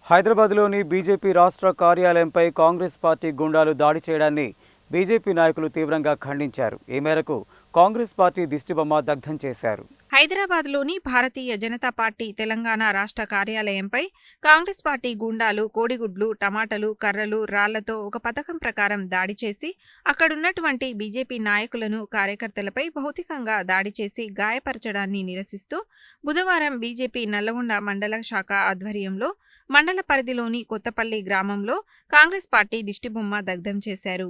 హైదరాబాద్లోని బీజేపీ రాష్ట్ర కార్యాలయంపై కాంగ్రెస్ పార్టీ గుండాలు దాడి చేయడాన్ని బీజేపీ నాయకులు తీవ్రంగా ఖండించారు. ఈ మేరకు కాంగ్రెస్ పార్టీ దిష్టిబొమ్మ దగ్ధం చేశారు. హైదరాబాద్లోని భారతీయ జనతా పార్టీ తెలంగాణ రాష్ట్ర కార్యాలయంపై కాంగ్రెస్ పార్టీ గూండాలు కోడిగుడ్లు, టమాటాలు, కర్రలు, రాళ్లతో ఒక పథకం ప్రకారం దాడి చేసి అక్కడున్నటువంటి బీజేపీ నాయకులను, కార్యకర్తలపై భౌతికంగా దాడి చేసి గాయపరచడాన్ని నిరసిస్తూ బుధవారం బీజేపీ నల్లగొండ మండల శాఖ ఆధ్వర్యంలో మండల పరిధిలోని కొత్తపల్లి గ్రామంలో కాంగ్రెస్ పార్టీ దిష్టిబొమ్మ దగ్ధం చేశారు.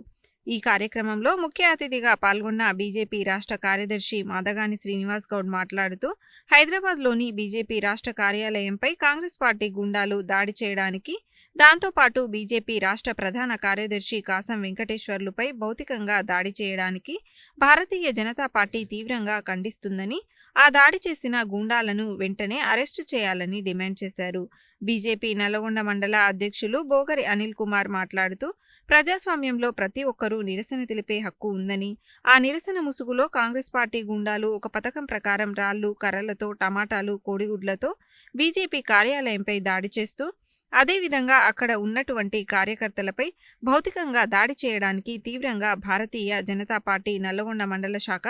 ఈ కార్యక్రమంలో ముఖ్య అతిథిగా పాల్గొన్న బీజేపీ రాష్ట్ర కార్యదర్శి మాదగాని శ్రీనివాస్ గౌడ్ మాట్లాడుతూ హైదరాబాద్లోని బీజేపీ రాష్ట్ర కార్యాలయంపై కాంగ్రెస్ పార్టీ గుండాలు దాడి చేయడానికి, దాంతోపాటు బీజేపీ రాష్ట్ర ప్రధాన కార్యదర్శి కాసం వెంకటేశ్వర్లుపై భౌతికంగా దాడి చేయడానికి భారతీయ జనతా పార్టీ తీవ్రంగా ఖండిస్తుందని, ఆ దాడి చేసిన గూండాలను వెంటనే అరెస్టు చేయాలని డిమాండ్ చేశారు. బీజేపీ నల్లగొండ మండల అధ్యక్షులు బోగరి అనిల్ కుమార్ మాట్లాడుతూ ప్రజాస్వామ్యంలో ప్రతి ఒక్కరూ నిరసన తెలిపే హక్కు ఉందని, ఆ నిరసన ముసుగులో కాంగ్రెస్ పార్టీ గుండాలు ఒక పథకం ప్రకారం రాళ్లు, కర్రలతో, టమాటాలు, కోడిగుడ్లతో బీజేపీ కార్యాలయంపై దాడి చేస్తూ అదేవిధంగా అక్కడ ఉన్నటువంటి కార్యకర్తలపై భౌతికంగా దాడి చేయడానికి తీవ్రంగా భారతీయ జనతా పార్టీ నల్లగొండ మండల శాఖ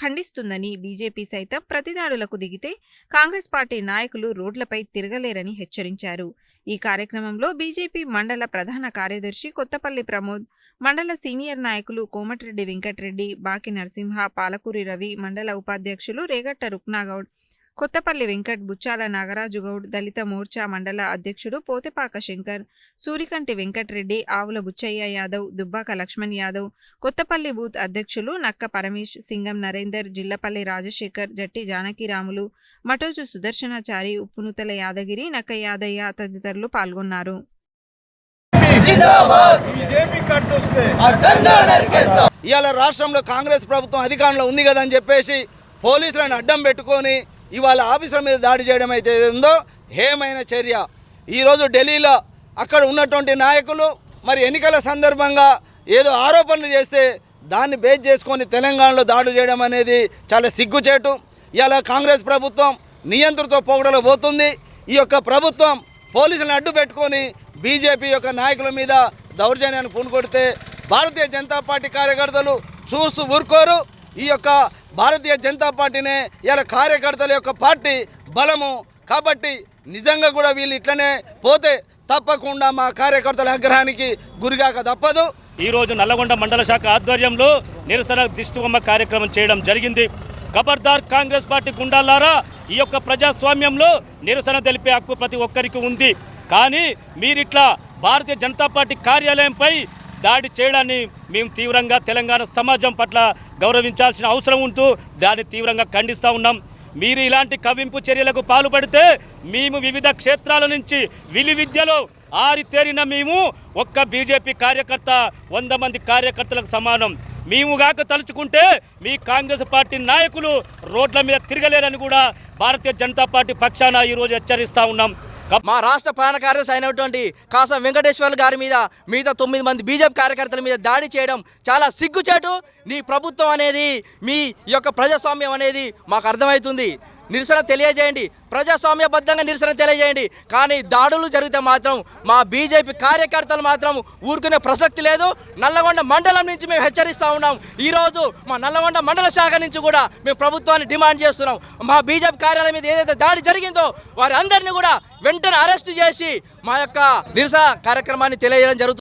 ఖండిస్తుందని, బీజేపీ సైతం ప్రతిదాడులకు దిగితే కాంగ్రెస్ పార్టీ నాయకులు రోడ్లపై తిరగలేరని హెచ్చరించారు. ఈ కార్యక్రమంలో బీజేపీ మండల ప్రధాన కార్యదర్శి కొత్తపల్లి ప్రమోద్, మండల సీనియర్ నాయకులు కోమటిరెడ్డి వెంకటరెడ్డి, బాకి నరసింహ, పాలకూరి రవి, మండల ఉపాధ్యక్షులు రేగట్ట రుక్నాగౌడ్, కొత్తపల్లి వెంకట్, బుచ్చాల నాగరాజు గౌడ్, దళిత మోర్చా మండల అధ్యక్షుడు పోతెపాక శంకర్, సూరికంటి వెంకటరెడ్డి, ఆవుల బుచ్చయ్య యాదవ్, దుబ్బాక లక్ష్మణ్ యాదవ్, కొత్తపల్లి బూత్ అధ్యక్షులు నక్క పరమేష్, సింగం నరేందర్, జిల్లపల్లి రాజశేఖర్, జట్టి జానకిరాములు, మటోజు సుదర్శనాచారి, ఉప్పునుతల యాదగిరి, నక్క యాదయ్య తదితరులు పాల్గొన్నారు. ఇవాళ రాష్ట్రంలో కాంగ్రెస్ ప్రభుత్వం అధికారంలో ఉంది కదా అని చెప్పేసి పోలీసులను అడ్డం పెట్టుకొని ఇవాళ ఆఫీసుల మీద దాడి చేయడం అయితే ఉందో హేమైన చర్య. ఈరోజు ఢిల్లీలో అక్కడ ఉన్నటువంటి నాయకులు మరి ఎన్నికల సందర్భంగా ఏదో ఆరోపణలు చేస్తే దాన్ని బేస్ చేసుకొని తెలంగాణలో దాడులు చేయడం అనేది చాలా సిగ్గుచేటు. ఇవాళ కాంగ్రెస్ ప్రభుత్వం నియంత్రణతో పోగడలో పోతుంది. ఈ యొక్క ప్రభుత్వం పోలీసులను అడ్డు పెట్టుకొని బీజేపీ యొక్క నాయకుల మీద దౌర్జన్యాన్ని పూనుకొడితే భారతీయ జనతా పార్టీ కార్యకర్తలు చూస్తూ ఊరుకోరు. ఈ యొక్క భారతీయ జనతా పార్టీనే ఇలా కార్యకర్తల యొక్క పార్టీ బలము కాబట్టి నిజంగా కూడా వీళ్ళు ఇట్లనే పోతే తప్పకుండా మా కార్యకర్తల ఆగ్రహానికి గురిగాక తప్పదు. ఈరోజు నల్లగొండ మండల శాఖ ఆధ్వర్యంలో నిరసన దిష్టిబొమ్మ కార్యక్రమం చేయడం జరిగింది. ఖబర్దార్ కాంగ్రెస్ పార్టీ గుండాలారా, ఈ యొక్క ప్రజాస్వామ్యంలో నిరసన తెలిపే హక్కు ప్రతి ఒక్కరికి ఉంది. కానీ మీరిట్లా భారతీయ జనతా పార్టీ కార్యాలయంపై దాడి చేయడాన్ని మేము తీవ్రంగా తెలంగాణ సమాజం పట్ల గౌరవించాల్సిన అవసరం ఉంటూ దాన్ని తీవ్రంగా ఖండిస్తూ ఉన్నాం. మీరు ఇలాంటి కవ్వింపు చర్యలకు పాల్పడితే మేము వివిధ క్షేత్రాల నుంచి విలువిద్యలో ఆరితేరిన మేము ఒక్క బీజేపీ కార్యకర్త 100 మంది కార్యకర్తలకు సమానం. మేము గాక తలుచుకుంటే మీ కాంగ్రెస్ పార్టీ నాయకులు రోడ్ల మీద తిరగలేరని కూడా భారతీయ జనతా పార్టీ పక్షాన ఈరోజు హెచ్చరిస్తూ ఉన్నాం. మా రాష్ట్ర ప్రధాన కార్యదర్శి అయినటువంటి కాసం వెంకటేశ్వర్లు గారి మీద మిగతా 9 మంది బీజేపీ కార్యకర్తల మీద దాడి చేయడం చాలా సిగ్గుచేటు. నీ ప్రభుత్వం అనేది, మీ యొక్క ప్రజాస్వామ్యం అనేది మాకు అర్థమవుతుంది. నిరసన తెలియజేయండి, ప్రజాస్వామ్యబద్ధంగా నిరసన తెలియజేయండి. కానీ దాడులు జరిగితే మాత్రం మా బీజేపీ కార్యకర్తలు మాత్రం ఊరుకునే ప్రసక్తి లేదు. నల్లగొండ మండలం నుంచి మేము హెచ్చరిస్తూ ఉన్నాం. ఈరోజు మా నల్లగొండ మండల శాఖ నుంచి కూడా మేము ప్రభుత్వాన్ని డిమాండ్ చేస్తున్నాం. మా బీజేపీ కార్యాలయం మీద ఏదైతే దాడి జరిగిందో వారి అందరినీ కూడా వెంటనే అరెస్ట్ చేసి మా యొక్క నిరసన కార్యక్రమాన్ని తెలియజేయడం జరుగుతుంది.